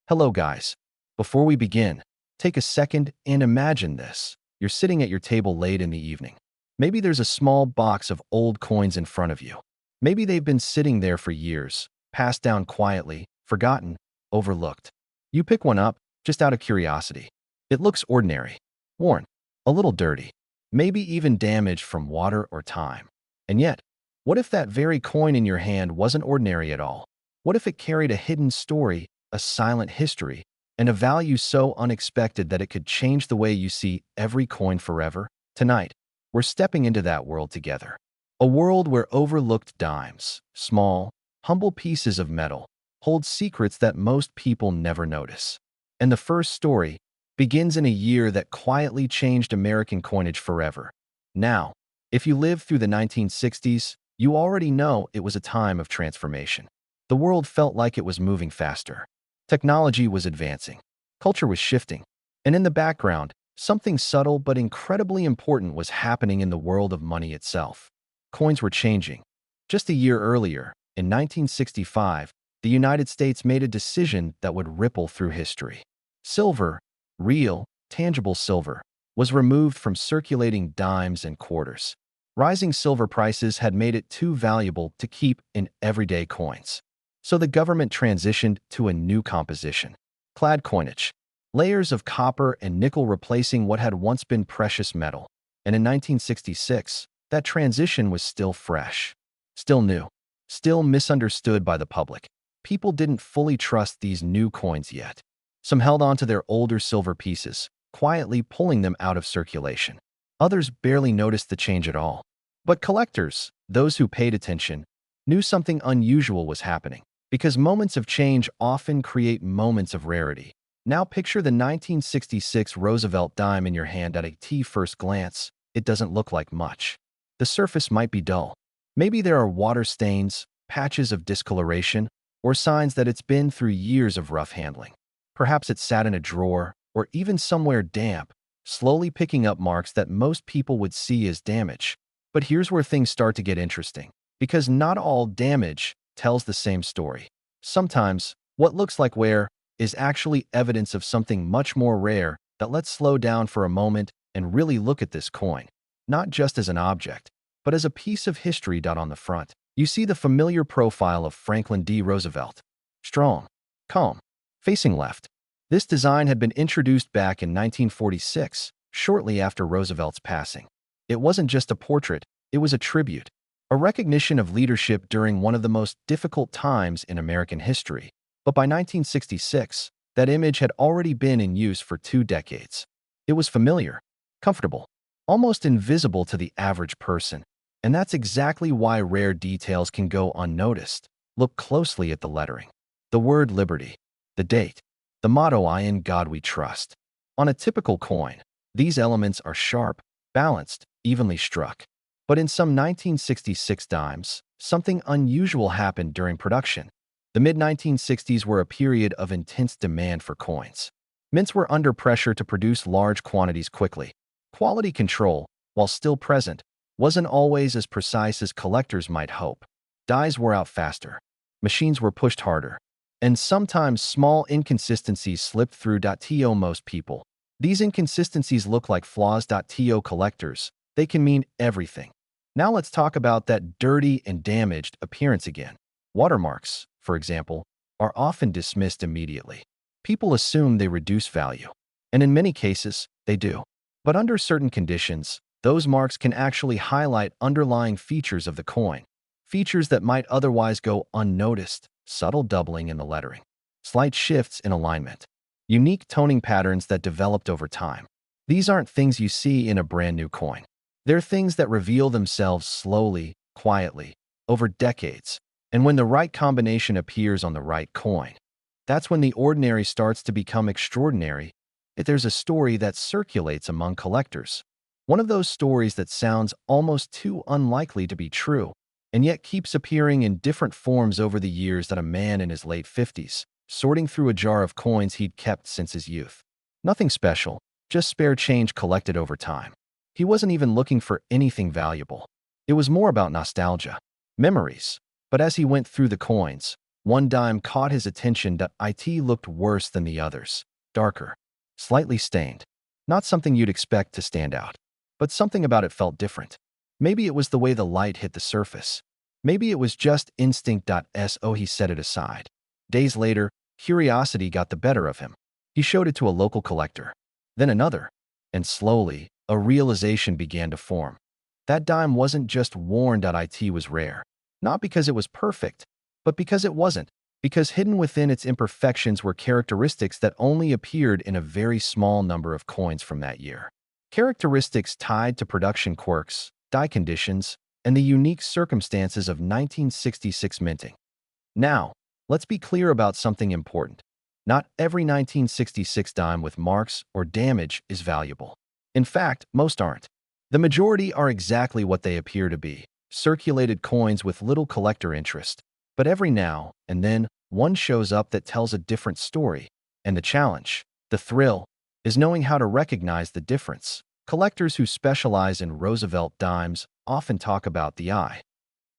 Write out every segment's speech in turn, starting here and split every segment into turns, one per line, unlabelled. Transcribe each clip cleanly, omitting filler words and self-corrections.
Hello, guys. Before we begin, take a second and imagine this. You're sitting at your table late in the evening. Maybe there's a small box of old coins in front of you. Maybe they've been sitting there for years, passed down quietly, forgotten, overlooked. You pick one up, just out of curiosity. It looks ordinary, worn, a little dirty, maybe even damaged from water or time. And yet, what if that very coin in your hand wasn't ordinary at all? What if it carried a hidden story, a silent history, and a value so unexpected that it could change the way you see every coin forever? Tonight, we're stepping into that world together. A world where overlooked dimes, small, humble pieces of metal, hold secrets that most people never notice. And the first story begins in a year that quietly changed American coinage forever. Now, if you lived through the 1960s, you already know it was a time of transformation. The world felt like it was moving faster. Technology was advancing. Culture was shifting. And in the background, something subtle but incredibly important was happening in the world of money itself. Coins were changing. Just a year earlier, in 1965, the United States made a decision that would ripple through history. Silver, real, tangible silver, was removed from circulating dimes and quarters. Rising silver prices had made it too valuable to keep in everyday coins. So the government transitioned to a new composition: clad coinage, layers of copper and nickel replacing what had once been precious metal. And in 1966, that transition was still fresh, still new, still misunderstood by the public. People didn't fully trust these new coins yet. Some held on to their older silver pieces, quietly pulling them out of circulation. Others barely noticed the change at all. But collectors, those who paid attention, knew something unusual was happening. Because moments of change often create moments of rarity. Now picture the 1966 Roosevelt dime in your hand. At a first glance, it doesn't look like much. The surface might be dull. Maybe there are water stains, patches of discoloration, or signs that it's been through years of rough handling. Perhaps it sat in a drawer, or even somewhere damp, slowly picking up marks that most people would see as damage. But here's where things start to get interesting. Because not all damage tells the same story. Sometimes, what looks like wear is actually evidence of something much more rare. That let's slow down for a moment and really look at this coin, not just as an object, but as a piece of history. On the front, you see the familiar profile of Franklin D. Roosevelt. Strong, calm, facing left. This design had been introduced back in 1946, shortly after Roosevelt's passing. It wasn't just a portrait, it was a tribute. A recognition of leadership during one of the most difficult times in American history. But by 1966, that image had already been in use for 2 decades. It was familiar, comfortable, almost invisible to the average person. And that's exactly why rare details can go unnoticed. Look closely at the lettering. The word liberty, the date, the motto "I in God we trust." On a typical coin, these elements are sharp, balanced, evenly struck. But in some 1966 dimes, something unusual happened during production. The mid-1960s were a period of intense demand for coins. Mints were under pressure to produce large quantities quickly. Quality control, while still present, wasn't always as precise as collectors might hope. Dies wore out faster. Machines were pushed harder. And sometimes small inconsistencies slipped through. Most people, these inconsistencies look like flaws. Collectors, they can mean everything. Now let's talk about that dirty and damaged appearance again. Watermarks, for example, are often dismissed immediately. People assume they reduce value, and in many cases, they do. But under certain conditions, those marks can actually highlight underlying features of the coin, features that might otherwise go unnoticed: subtle doubling in the lettering, slight shifts in alignment, unique toning patterns that developed over time. These aren't things you see in a brand new coin. They're things that reveal themselves slowly, quietly, over decades. And when the right combination appears on the right coin, that's when the ordinary starts to become extraordinary. If there's a story that circulates among collectors, one of those stories that sounds almost too unlikely to be true, and yet keeps appearing in different forms over the years. That a man in his late 50s, sorting through a jar of coins he'd kept since his youth. Nothing special, just spare change collected over time. He wasn't even looking for anything valuable. It was more about nostalgia, memories. But as he went through the coins, One dime caught his attention that it looked worse than the others, darker, slightly stained. Not something you'd expect to stand out, but something about it felt different. Maybe it was the way the light hit the surface. Maybe it was just instinct. So he set it aside. Days later, curiosity got the better of him. He showed it to a local collector, then another, and slowly, a realization began to form. That dime wasn't just worn. It was rare. Not because it was perfect, but because it wasn't. Because hidden within its imperfections were characteristics that only appeared in a very small number of coins from that year. Characteristics tied to production quirks, die conditions, and the unique circumstances of 1966 minting. Now, let's be clear about something important. Not every 1966 dime with marks or damage is valuable. In fact, most aren't. The majority are exactly what they appear to be, circulated coins with little collector interest. But every now and then, one shows up that tells a different story. And the challenge, the thrill, is knowing how to recognize the difference. Collectors who specialize in Roosevelt dimes often talk about the eye.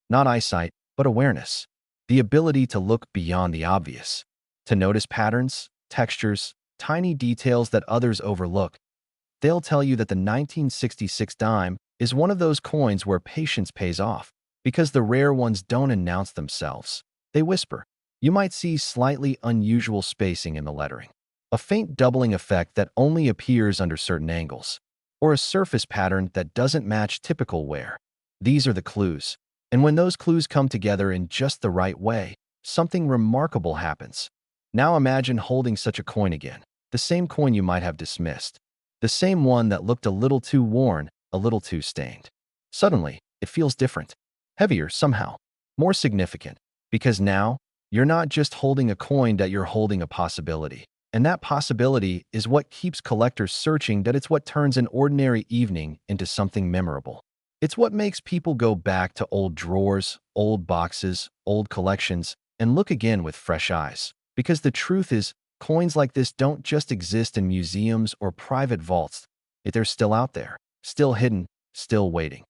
Not eyesight, but awareness. The ability to look beyond the obvious. To notice patterns, textures, tiny details that others overlook. They'll tell you that the 1966 dime is one of those coins where patience pays off, because the rare ones don't announce themselves. They whisper. You might see slightly unusual spacing in the lettering, a faint doubling effect that only appears under certain angles, or a surface pattern that doesn't match typical wear. These are the clues. And when those clues come together in just the right way, something remarkable happens. Now imagine holding such a coin again, the same coin you might have dismissed, the same one that looked a little too worn, a little too stained. Suddenly, it feels different, heavier somehow, more significant, because now, you're not just holding a coin, that you're holding a possibility. And that possibility is what keeps collectors searching, that it's what turns an ordinary evening into something memorable. It's what makes people go back to old drawers, old boxes, old collections, and look again with fresh eyes. Because the truth is, coins like this don't just exist in museums or private vaults. They're still out there, still hidden, still waiting.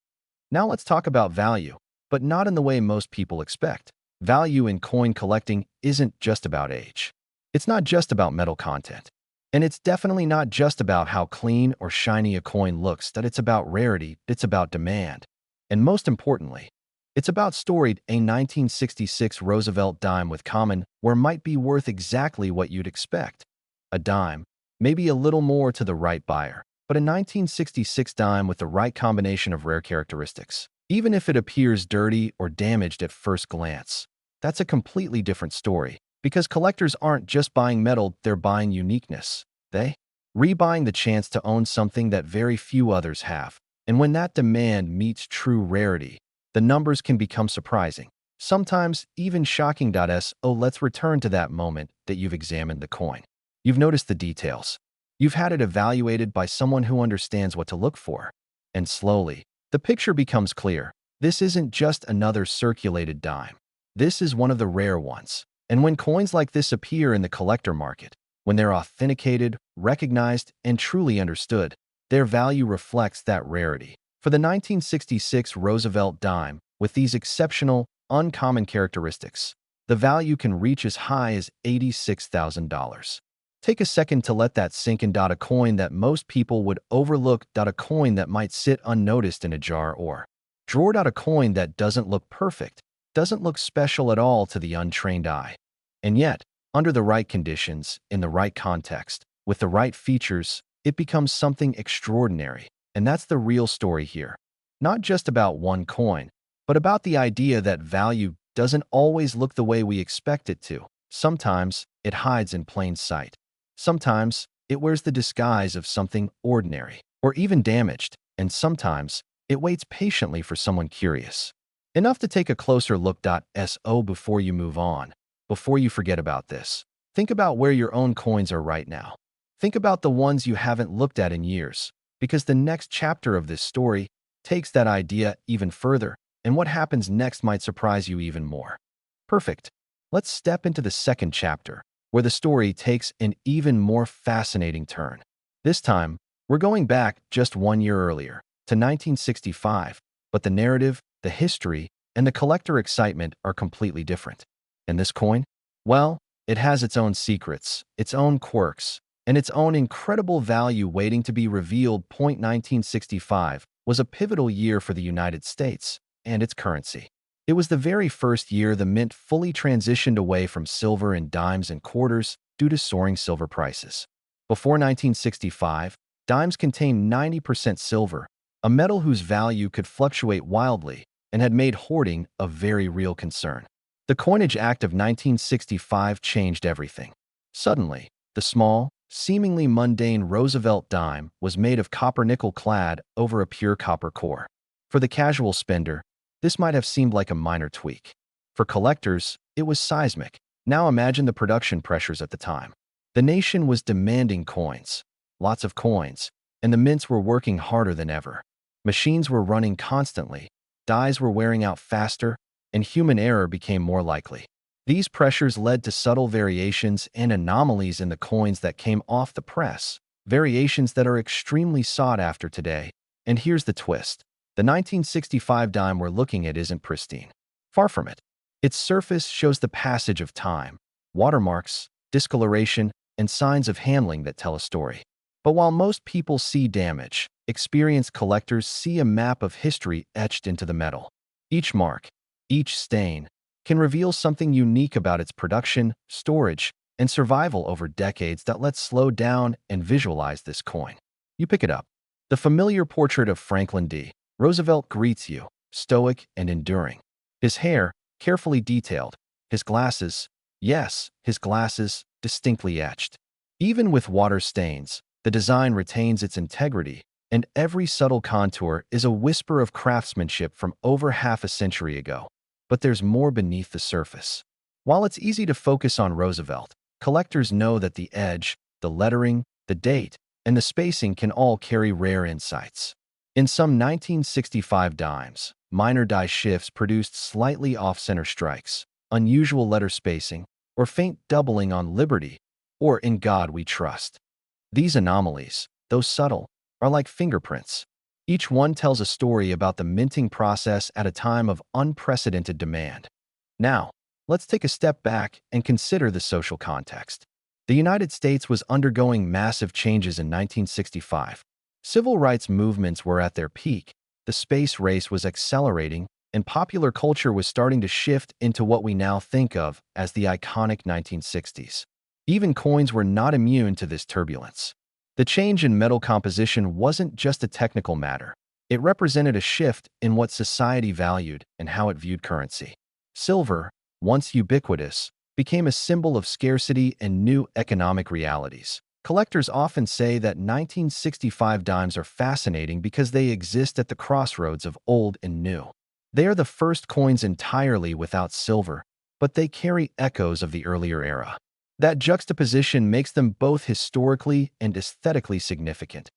Now let's talk about value, but not in the way most people expect. Value in coin collecting isn't just about age. It's not just about metal content. And it's definitely not just about how clean or shiny a coin looks. That it's about rarity, it's about demand. And most importantly, it's about story. A 1966 Roosevelt dime with common wear might be worth exactly what you'd expect. A dime, maybe a little more to the right buyer, but a 1966 dime with the right combination of rare characteristics. Even if it appears dirty or damaged at first glance, that's a completely different story. Because collectors aren't just buying metal, they're buying uniqueness. They rebuying the chance to own something that very few others have. And when that demand meets true rarity, the numbers can become surprising, sometimes even shocking. So let's return to that moment that you've examined the coin. You've noticed the details. You've had it evaluated by someone who understands what to look for. And slowly, the picture becomes clear. This isn't just another circulated dime. This is one of the rare ones. And when coins like this appear in the collector market, when they're authenticated, recognized, and truly understood, their value reflects that rarity. For the 1966 Roosevelt dime, with these exceptional, uncommon characteristics, the value can reach as high as $86,000. Take a second to let that sink in. A coin that most people would overlook. A coin that might sit unnoticed in a jar or drawer. A coin that doesn't look perfect, doesn't look special at all to the untrained eye. And yet, under the right conditions, in the right context, with the right features, it becomes something extraordinary. And that's the real story here. Not just about one coin, but about the idea that value doesn't always look the way we expect it to. Sometimes it hides in plain sight. Sometimes it wears the disguise of something ordinary or even damaged. And sometimes it waits patiently for someone curious. Enough to take a closer look. So before you move on, before you forget about this, think about where your own coins are right now. Think about the ones you haven't looked at in years, because the next chapter of this story takes that idea even further, and what happens next might surprise you even more. Perfect. Let's step into the second chapter, where the story takes an even more fascinating turn. This time, we're going back just 1 year earlier, to 1965, but the narrative, the history, and the collector excitement are completely different. And this coin? Well, it has its own secrets, its own quirks, and its own incredible value waiting to be revealed. 1965 was a pivotal year for the United States and its currency. It was the very first year the mint fully transitioned away from silver and dimes and quarters due to soaring silver prices. Before 1965, dimes contained 90% silver, a metal whose value could fluctuate wildly and had made hoarding a very real concern. The Coinage Act of 1965 changed everything. Suddenly, the small, seemingly mundane Roosevelt dime was made of copper-nickel clad over a pure copper core. For the casual spender, this might have seemed like a minor tweak. For collectors, it was seismic. Now imagine the production pressures at the time. The nation was demanding coins, lots of coins, and the mints were working harder than ever. Machines were running constantly, dies were wearing out faster, and human error became more likely. These pressures led to subtle variations and anomalies in the coins that came off the press, variations that are extremely sought after today. And here's the twist. The 1965 dime we're looking at isn't pristine. Far from it. Its surface shows the passage of time, watermarks, discoloration, and signs of handling that tell a story. But while most people see damage, experienced collectors see a map of history etched into the metal. Each mark, each stain, can reveal something unique about its production, storage, and survival over decades. That let's slow down and visualize this coin. You pick it up. The familiar portrait of Franklin D. Roosevelt greets you, stoic and enduring. His hair, carefully detailed. His glasses, yes, his glasses, distinctly etched. Even with water stains, the design retains its integrity, and every subtle contour is a whisper of craftsmanship from over half a century ago. But there's more beneath the surface. While it's easy to focus on Roosevelt, collectors know that the edge, the lettering, the date, and the spacing can all carry rare insights. In some 1965 dimes, minor die shifts produced slightly off-center strikes, unusual letter spacing, or faint doubling on Liberty, or In God We Trust. These anomalies, though subtle, are like fingerprints. Each one tells a story about the minting process at a time of unprecedented demand. Now, let's take a step back and consider the social context. The United States was undergoing massive changes in 1965. Civil rights movements were at their peak, the space race was accelerating, and popular culture was starting to shift into what we now think of as the iconic 1960s. Even coins were not immune to this turbulence. The change in metal composition wasn't just a technical matter. It represented a shift in what society valued and how it viewed currency. Silver, once ubiquitous, became a symbol of scarcity and new economic realities. Collectors often say that 1965 dimes are fascinating because they exist at the crossroads of old and new. They are the first coins entirely without silver, but they carry echoes of the earlier era. That juxtaposition makes them both historically and aesthetically significant.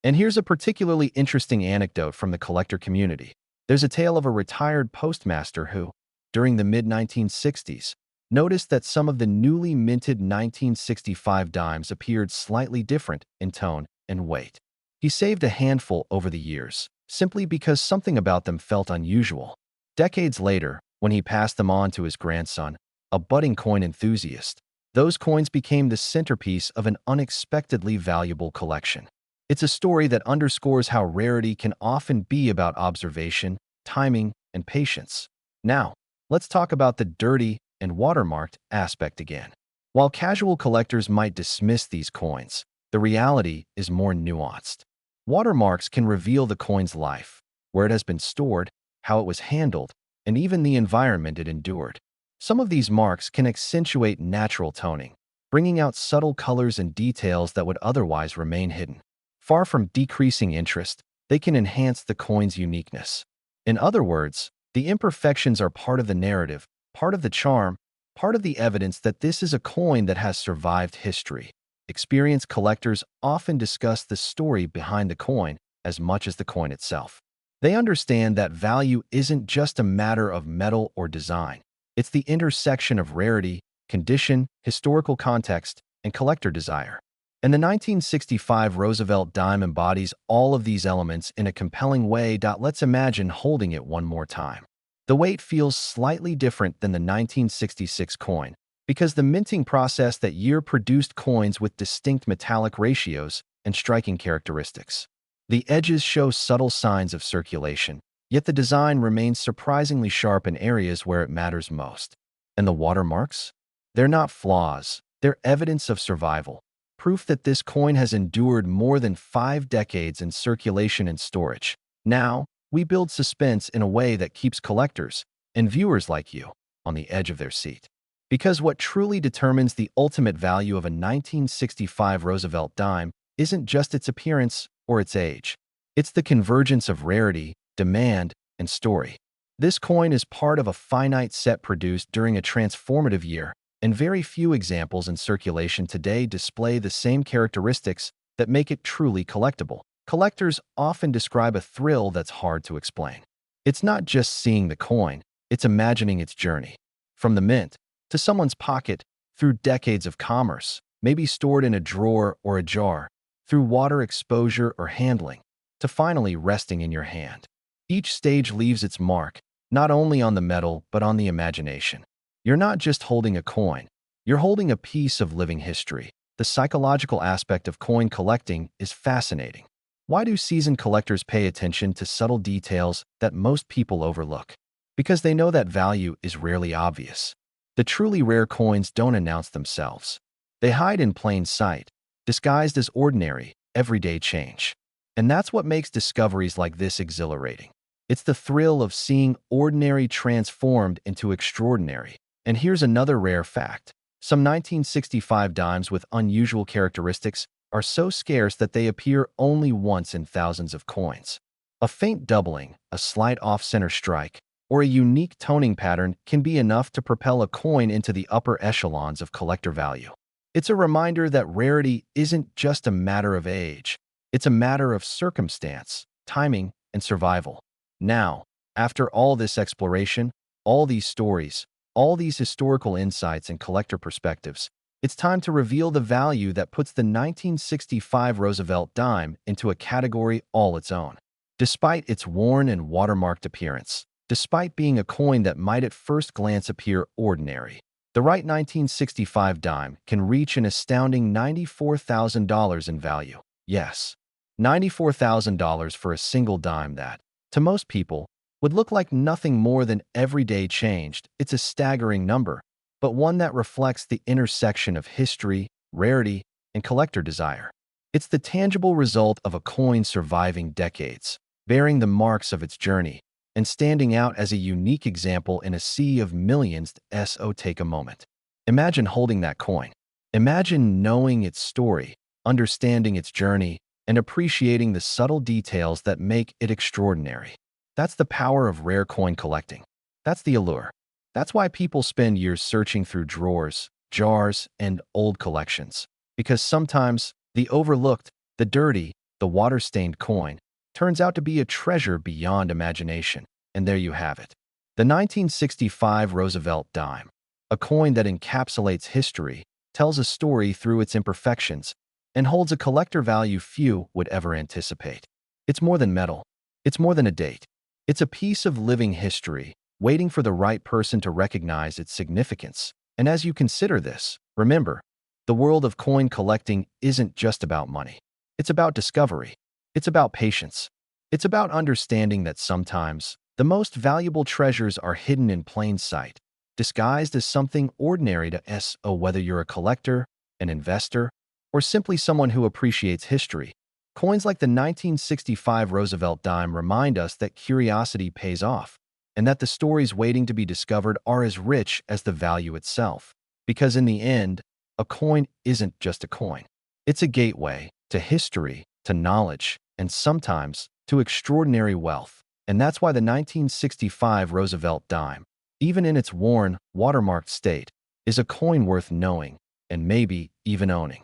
And here's a particularly interesting anecdote from the collector community. There's a tale of a retired postmaster who, during the mid-1960s, noticed that some of the newly minted 1965 dimes appeared slightly different in tone and weight. He saved a handful over the years, simply because something about them felt unusual. Decades later, when he passed them on to his grandson, a budding coin enthusiast, those coins became the centerpiece of an unexpectedly valuable collection. It's a story that underscores how rarity can often be about observation, timing, and patience. Now, let's talk about the dirty and watermarked aspect again. While casual collectors might dismiss these coins, the reality is more nuanced. Watermarks can reveal the coin's life, where it has been stored, how it was handled, and even the environment it endured. Some of these marks can accentuate natural toning, bringing out subtle colors and details that would otherwise remain hidden. Far from decreasing interest, they can enhance the coin's uniqueness. In other words, the imperfections are part of the narrative, part of the charm, part of the evidence that this is a coin that has survived history. Experienced collectors often discuss the story behind the coin as much as the coin itself. They understand that value isn't just a matter of metal or design. It's the intersection of rarity, condition, historical context, and collector desire. And the 1965 Roosevelt dime embodies all of these elements in a compelling way. Let's imagine holding it one more time. The weight feels slightly different than the 1966 coin because the minting process that year produced coins with distinct metallic ratios and striking characteristics. The edges show subtle signs of circulation, yet the design remains surprisingly sharp in areas where it matters most. And the watermarks? They're not flaws, they're evidence of survival, proof that this coin has endured more than 5 decades in circulation and storage. Now, we build suspense in a way that keeps collectors and viewers like you on the edge of their seat. Because what truly determines the ultimate value of a 1965 Roosevelt dime isn't just its appearance or its age. It's the convergence of rarity, demand, and story. This coin is part of a finite set produced during a transformative year, and very few examples in circulation today display the same characteristics that make it truly collectible. Collectors often describe a thrill that's hard to explain. It's not just seeing the coin, it's imagining its journey. From the mint to someone's pocket, through decades of commerce, maybe stored in a drawer or a jar, through water exposure or handling, to finally resting in your hand. Each stage leaves its mark, not only on the metal but on the imagination. You're not just holding a coin, you're holding a piece of living history. The psychological aspect of coin collecting is fascinating. Why do seasoned collectors pay attention to subtle details that most people overlook? Because they know that value is rarely obvious. The truly rare coins don't announce themselves. They hide in plain sight, disguised as ordinary, everyday change. And that's what makes discoveries like this exhilarating. It's the thrill of seeing ordinary transformed into extraordinary. And here's another rare fact. Some 1965 dimes with unusual characteristics are so scarce that they appear only once in thousands of coins. A faint doubling, a slight off-center strike, or a unique toning pattern can be enough to propel a coin into the upper echelons of collector value. It's a reminder that rarity isn't just a matter of age. It's a matter of circumstance, timing, and survival. Now, after all this exploration, all these stories, all these historical insights and collector perspectives, it's time to reveal the value that puts the 1965 Roosevelt dime into a category all its own. Despite its worn and watermarked appearance, despite being a coin that might at first glance appear ordinary, the right 1965 dime can reach an astounding $94,000 in value. Yes, $94,000 for a single dime that, to most people, would look like nothing more than everyday change. It's a staggering number, but one that reflects the intersection of history, rarity, and collector desire. It's the tangible result of a coin surviving decades, bearing the marks of its journey, and standing out as a unique example in a sea of millions. So take a moment. Imagine holding that coin. Imagine knowing its story, understanding its journey, and appreciating the subtle details that make it extraordinary. That's the power of rare coin collecting. That's the allure. That's why people spend years searching through drawers, jars, and old collections. Because sometimes the overlooked, the dirty, the water-stained coin turns out to be a treasure beyond imagination. And there you have it. The 1965 Roosevelt dime, a coin that encapsulates history, tells a story through its imperfections, and holds a collector value few would ever anticipate. It's more than metal. It's more than a date. It's a piece of living history, waiting for the right person to recognize its significance. And as you consider this, remember, the world of coin collecting isn't just about money. It's about discovery. It's about patience. It's about understanding that sometimes the most valuable treasures are hidden in plain sight, disguised as something ordinary to us. Whether you're a collector, an investor, or simply someone who appreciates history, coins like the 1965 Roosevelt dime remind us that curiosity pays off, and that the stories waiting to be discovered are as rich as the value itself. Because in the end, a coin isn't just a coin. It's a gateway to history, to knowledge, and sometimes to extraordinary wealth. And that's why the 1965 Roosevelt dime, even in its worn, watermarked state, is a coin worth knowing and maybe even owning.